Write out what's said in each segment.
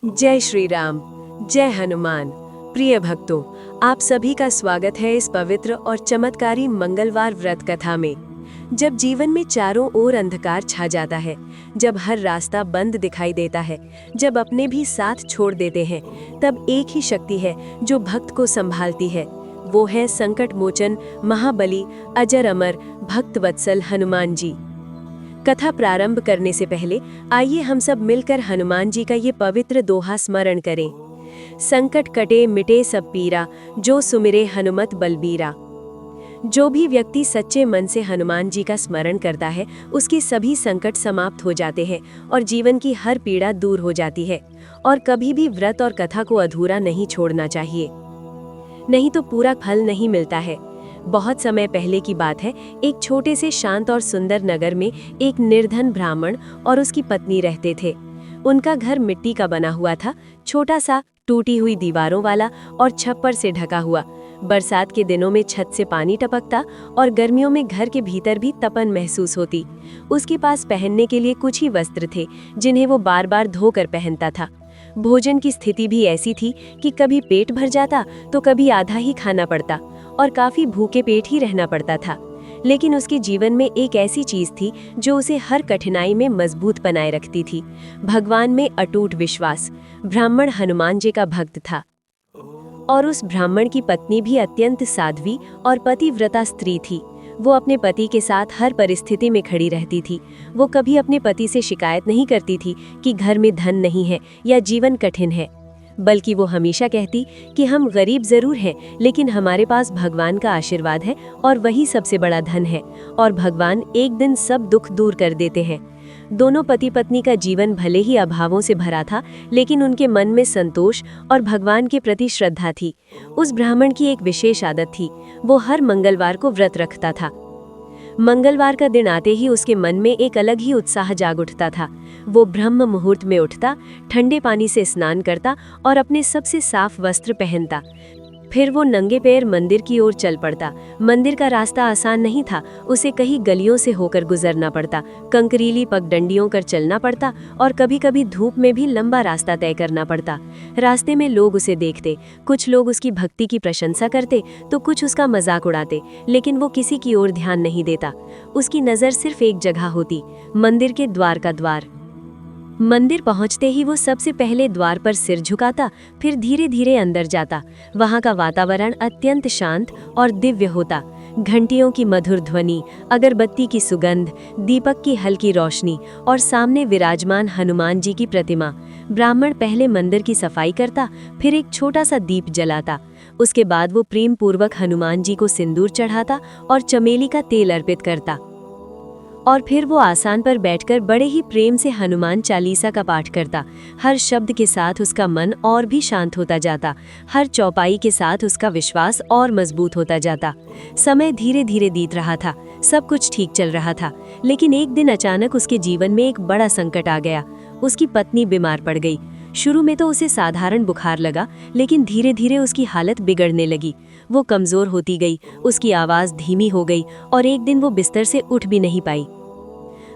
जय श्री राम, जय हनुमान। प्रिय भक्तों, आप सभी का स्वागत है इस पवित्र और चमत्कारी मंगलवार व्रत कथा में। जब जीवन में चारों ओर अंधकार छा जाता है, जब हर रास्ता बंद दिखाई देता है, जब अपने भी साथ छोड़ देते हैं, तब एक ही शक्ति है जो भक्त को संभालती है। वो है संकट मोचन, महाबली, अजर अमर, भक्त वत्सल हनुमान जी। कथा प्रारंभ करने से पहले आइए हम सब मिलकर हनुमान जी का ये पवित्र दोहा स्मरण करें। संकट कटे मिटे सब पीरा, जो सुमिरे हनुमत बलबीरा। जो भी व्यक्ति सच्चे मन से हनुमान जी का स्मरण करता है, उसके सभी संकट समाप्त हो जाते हैं और जीवन की हर पीड़ा दूर हो जाती है। और कभी भी व्रत और कथा को अधूरा नहीं छोड़ना चाहिए, नहीं तो पूरा फल नहीं मिलता है। बहुत समय पहले की बात है, एक छोटे से शांत और सुंदर नगर में एक निर्धन ब्राह्मण और उसकी पत्नी रहते थे। उनका घर मिट्टी का बना हुआ था, छोटा सा, टूटी हुई दीवारों वाला और छप्पर से ढका हुआ। बरसात के दिनों में छत से पानी टपकता और गर्मियों में घर के भीतर भी तपन महसूस होती। उसके पास पहनने के लिए कुछ ही वस्त्र थे, जिन्हें वो बार बार धोकर पहनता था। भोजन की स्थिति भी ऐसी थी कि कभी पेट भर जाता तो कभी आधा ही खाना पड़ता और काफी भूखे पेट ही रहना पड़ता था। लेकिन उसके जीवन में एक ऐसी चीज थी जो उसे हर कठिनाई में मजबूत बनाए रखती थी, भगवान में अटूट विश्वास। ब्राह्मण हनुमान जी का भक्त था और उस ब्राह्मण की पत्नी भी अत्यंत साध्वी और पतिव्रता स्त्री थी। वो अपने पति के साथ हर परिस्थिति में खड़ी रहती थी। वो कभी अपने पति से शिकायत नहीं करती थी कि घर में धन नहीं है या जीवन कठिन है, बल्कि वो हमेशा कहती कि हम गरीब जरूर हैं, लेकिन हमारे पास भगवान का आशीर्वाद है और वही सबसे बड़ा धन है, और भगवान एक दिन सब दुख दूर कर देते हैं। दोनों पति पत्नी का जीवन भले ही अभावों से भरा था, लेकिन उनके मन में संतोष और भगवान के प्रति श्रद्धा थी। उस ब्राह्मण की एक विशेष आदत थी, वो हर मंगलवार को व्रत रखता था। मंगलवार का दिन आते ही उसके मन में एक अलग ही उत्साह जाग उठता था। वो ब्रह्म मुहूर्त में उठता, ठंडे पानी से स्नान करता और अपने सबसे साफ वस्त्र पहनता। फिर वो नंगे पैर मंदिर की ओर चल पड़ता। मंदिर का रास्ता आसान नहीं था, उसे कई गलियों से होकर गुजरना पड़ता, कंकरीली पगडंडियों कर चलना पड़ता और कभी कभी धूप में भी लंबा रास्ता तय करना पड़ता। रास्ते में लोग उसे देखते, कुछ लोग उसकी भक्ति की प्रशंसा करते तो कुछ उसका मजाक उड़ाते, लेकिन वो किसी की ओर ध्यान नहीं देता। उसकी नज़र सिर्फ एक जगह होती, मंदिर के द्वार का द्वार। मंदिर पहुंचते ही वो सबसे पहले द्वार पर सिर झुकाता, फिर धीरे धीरे अंदर जाता। वहां का वातावरण अत्यंत शांत और दिव्य होता। घंटियों की मधुर ध्वनि, अगरबत्ती की सुगंध, दीपक की हल्की रोशनी और सामने विराजमान हनुमान जी की प्रतिमा। ब्राह्मण पहले मंदिर की सफाई करता, फिर एक छोटा सा दीप जलाता। उसके बाद वो प्रेम पूर्वक हनुमान जी को सिंदूर चढ़ाता और चमेली का तेल अर्पित करता, और फिर वो आसन पर बैठकर बड़े ही प्रेम से हनुमान चालीसा का पाठ करता। हर शब्द के साथ उसका मन और भी शांत होता जाता, हर चौपाई के साथ उसका विश्वास और मजबूत होता जाता। समय धीरे धीरे बीत रहा था, सब कुछ ठीक चल रहा था, लेकिन एक दिन अचानक उसके जीवन में एक बड़ा संकट आ गया। उसकी पत्नी बीमार पड़ गई। शुरू में तो उसे साधारण बुखार लगा, लेकिन धीरे धीरे उसकी हालत बिगड़ने लगी। वो कमजोर होती गई, उसकी आवाज़ धीमी हो गई और एक दिन वो बिस्तर से उठ भी नहीं पाई।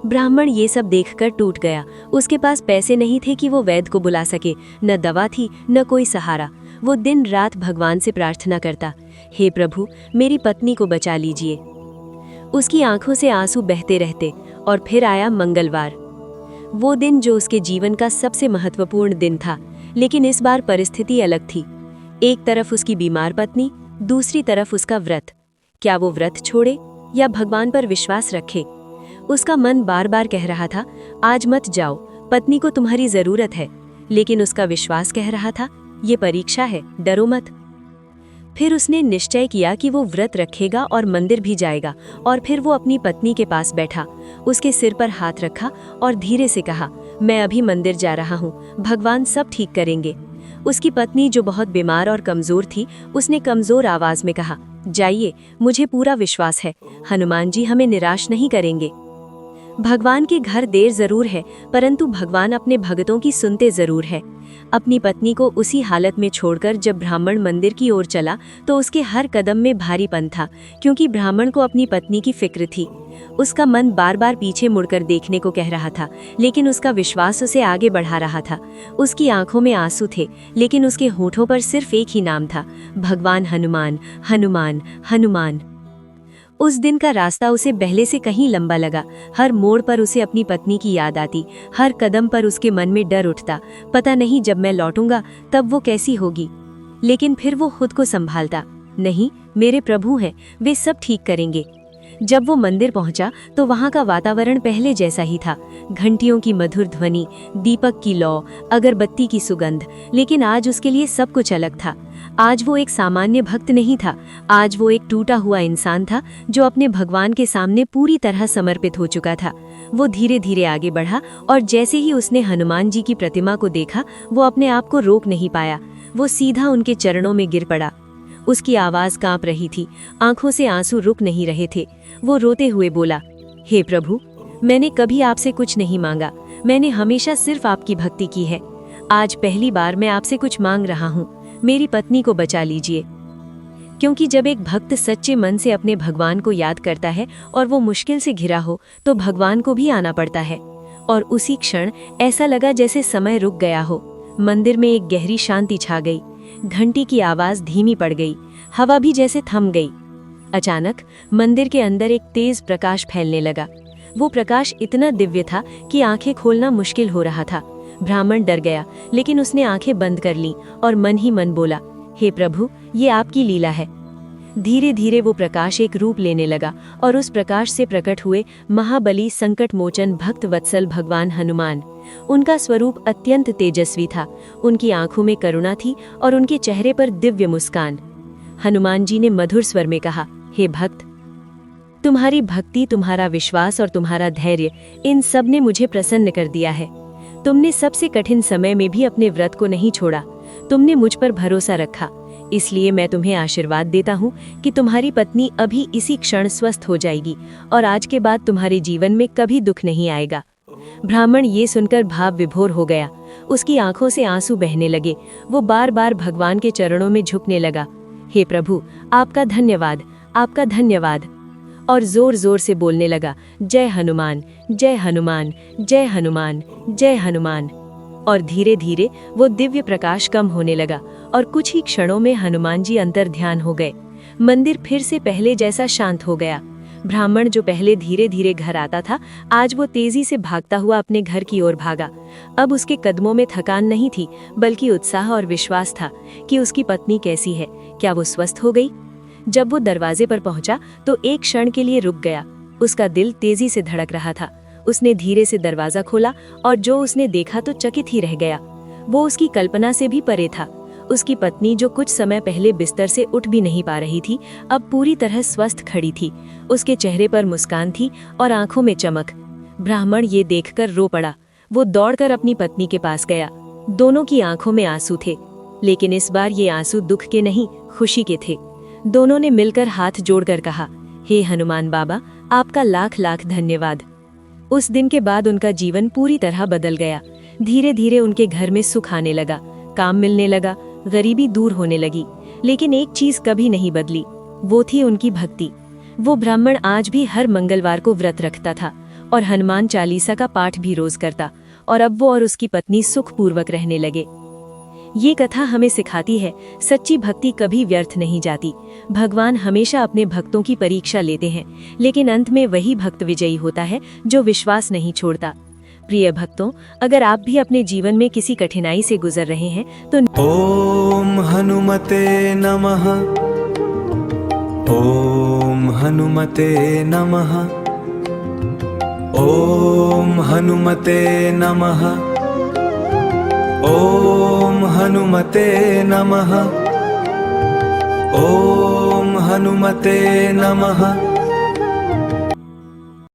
ब्राह्मण ये सब देखकर टूट गया। उसके पास पैसे नहीं थे कि वो वैद्य को बुला सके, न दवा थी न कोई सहारा। वो दिन रात भगवान से प्रार्थना करता, हे प्रभु, मेरी पत्नी को बचा लीजिए। उसकी आंखों से आंसू बहते रहते। और फिर आया मंगलवार, वो दिन जो उसके जीवन का सबसे महत्वपूर्ण दिन था। लेकिन इस बार परिस्थिति अलग थी। एक तरफ उसकी बीमार पत्नी, दूसरी तरफ उसका व्रत। क्या वो व्रत छोड़े या भगवान पर विश्वास रखे? उसका मन बार बार कह रहा था, आज मत जाओ, पत्नी को तुम्हारी जरूरत है। लेकिन उसका विश्वास कह रहा था, ये परीक्षा है, डरो मत। फिर उसने निश्चय किया कि वो व्रत रखेगा और मंदिर भी जाएगा। और फिर वो अपनी पत्नी के पास बैठा, उसके सिर पर हाथ रखा और धीरे से कहा, मैं अभी मंदिर जा रहा हूँ, भगवान सब ठीक करेंगे। उसकी पत्नी, जो बहुत बीमार और कमजोर थी, उसने कमजोर आवाज में कहा, जाइए, मुझे पूरा विश्वास है, हनुमान जी हमें निराश नहीं करेंगे। भगवान के घर देर जरूर है, परंतु भगवान अपने भक्तों की सुनते जरूर है। अपनी पत्नी को उसी हालत में छोड़कर जब ब्राह्मण मंदिर की ओर चला तो उसके हर कदम में भारीपन था, क्योंकि ब्राह्मण को अपनी पत्नी की फिक्र थी। उसका मन बार बार पीछे मुड़कर देखने को कह रहा था, लेकिन उसका विश्वास उसे आगे बढ़ा रहा था। उसकी आंखों में आंसू थे, लेकिन उसके होठों पर सिर्फ एक ही नाम था, भगवान हनुमान, हनुमान, हनुमान। उस दिन का रास्ता उसे पहले से कहीं लंबा लगा। हर मोड़ पर उसे अपनी पत्नी की याद आती, हर कदम पर उसके मन में डर उठता, पता नहीं जब मैं लौटूंगा तब वो कैसी होगी। लेकिन फिर वो खुद को संभालता, नहीं, मेरे प्रभु हैं, वे सब ठीक करेंगे। जब वो मंदिर पहुंचा तो वहां का वातावरण पहले जैसा ही था, घंटियों की मधुर ध्वनि, दीपक की लौ, अगरबत्ती की सुगंध। लेकिन आज उसके लिए सब कुछ अलग था। आज वो एक सामान्य भक्त नहीं था, आज वो एक टूटा हुआ इंसान था जो अपने भगवान के सामने पूरी तरह समर्पित हो चुका था। वो धीरे धीरे आगे बढ़ा और जैसे ही उसने हनुमान जी की प्रतिमा को देखा, वो अपने आप को रोक नहीं पाया। वो सीधा उनके चरणों में गिर पड़ा। उसकी आवाज कांप रही थी, आंखों से आंसू रुक नहीं रहे थे। वो रोते हुए बोला, हे प्रभु, मैंने कभी आपसे कुछ नहीं मांगा, मैंने हमेशा सिर्फ आपकी भक्ति की है। आज पहली बार मैं आपसे कुछ मांग रहा हूँ, मेरी पत्नी को बचा लीजिए। क्योंकि जब एक भक्त सच्चे मन से अपने भगवान को याद करता है और वो मुश्किल से घिरा हो, तो भगवान को भी आना पड़ता है। और उसी क्षण ऐसा लगा जैसे समय रुक गया हो। मंदिर में एक गहरी शांति छा गई, घंटी की आवाज धीमी पड़ गई, हवा भी जैसे थम गई। अचानक मंदिर के अंदर एक तेज प्रकाश फैलने लगा। वो प्रकाश इतना दिव्य था कि आंखें खोलना मुश्किल हो रहा था। ब्राह्मण डर गया, लेकिन उसने आंखें बंद कर लीं और मन ही मन बोला, हे प्रभु, ये आपकी लीला है। धीरे धीरे वो प्रकाश एक रूप लेने लगा और उस प्रकाश से प्रकट हुए महाबली, संकट मोचन, भक्त वत्सल भगवान हनुमान। उनका स्वरूप अत्यंत तेजस्वी था, उनकी आंखों में करुणा थी और उनके चेहरे पर दिव्य मुस्कान। हनुमान जी ने मधुर स्वर में कहा, हे भक्त, तुम्हारी भक्ति, तुम्हारा विश्वास और तुम्हारा धैर्य, इन सब ने मुझे प्रसन्न कर दिया है। तुमने सबसे कठिन समय में भी अपने व्रत को नहीं छोड़ा, तुमने मुझ पर भरोसा रखा। इसलिए मैं तुम्हें आशीर्वाद देता हूँ कि तुम्हारी पत्नी अभी इसी क्षण स्वस्थ हो जाएगी और आज के बाद तुम्हारे जीवन में कभी दुख नहीं आएगा। ब्राह्मण ये सुनकर भाव विभोर हो गया, उसकी आंखों से आंसू बहने लगे। वो बार बार भगवान के चरणों में झुकने लगा, हे प्रभु, आपका धन्यवाद, आपका धन्यवाद। और जोर जोर से बोलने लगा, जय हनुमान, जय हनुमान, जय हनुमान, जय हनुमान। और धीरे धीरे वो दिव्य प्रकाश कम होने लगा और कुछ ही क्षणों में हनुमान जी अंतर ध्यान हो गए। मंदिर फिर से पहले जैसा शांत हो गया। ब्राह्मण जो पहले धीरे धीरे घर आता था, आज वो तेजी से भागता हुआ अपने घर की ओर भागा। अब उसके कदमों में थकान नहीं थी, बल्कि उत्साह और विश्वास था कि उसकी पत्नी कैसी है, क्या वो स्वस्थ हो गई। जब वो दरवाजे पर पहुंचा तो एक क्षण के लिए रुक गया। उसका दिल तेजी से धड़क रहा था। उसने धीरे से दरवाजा खोला और जो उसने देखा तो चकित ही रह गया। वो उसकी कल्पना से भी परे था। उसकी पत्नी, जो कुछ समय पहले बिस्तर से उठ भी नहीं पा रही थी, अब पूरी तरह स्वस्थ खड़ी थी। उसके चेहरे पर मुस्कान थी और आंखों में चमक। ब्राह्मण ये देखकर रो पड़ा। वो दौड़कर अपनी पत्नी के पास गया। दोनों की आंखों में आंसू थे, लेकिन इस बार ये आंसू दुख के नहीं, खुशी के थे। दोनों ने मिलकर हाथ जोड़कर कहा, हे हनुमान बाबा, आपका लाख लाख धन्यवाद। उस दिन के बाद उनका जीवन पूरी तरह बदल गया। धीरे धीरे उनके घर में सुख आने लगा, काम मिलने लगा, गरीबी दूर होने लगी। लेकिन एक चीज कभी नहीं बदली, वो थी उनकी भक्ति। वो ब्राह्मण आज भी हर मंगलवार को व्रत रखता था और हनुमान चालीसा का पाठ भी रोज करता, और अब वो और उसकी पत्नी सुखपूर्वक रहने लगे। ये कथा हमें सिखाती है, सच्ची भक्ति कभी व्यर्थ नहीं जाती। भगवान हमेशा अपने भक्तों की परीक्षा लेते हैं, लेकिन अंत में वही भक्त विजयी होता है जो विश्वास नहीं छोड़ता। प्रिय भक्तों, अगर आप भी अपने जीवन में किसी कठिनाई से गुजर रहे हैं तो ओम हनुमते नमः, ओम हनुमते नमः, ओम हनुमते नमः, ओम हनुमते नमः, ओम हनुमते नमः।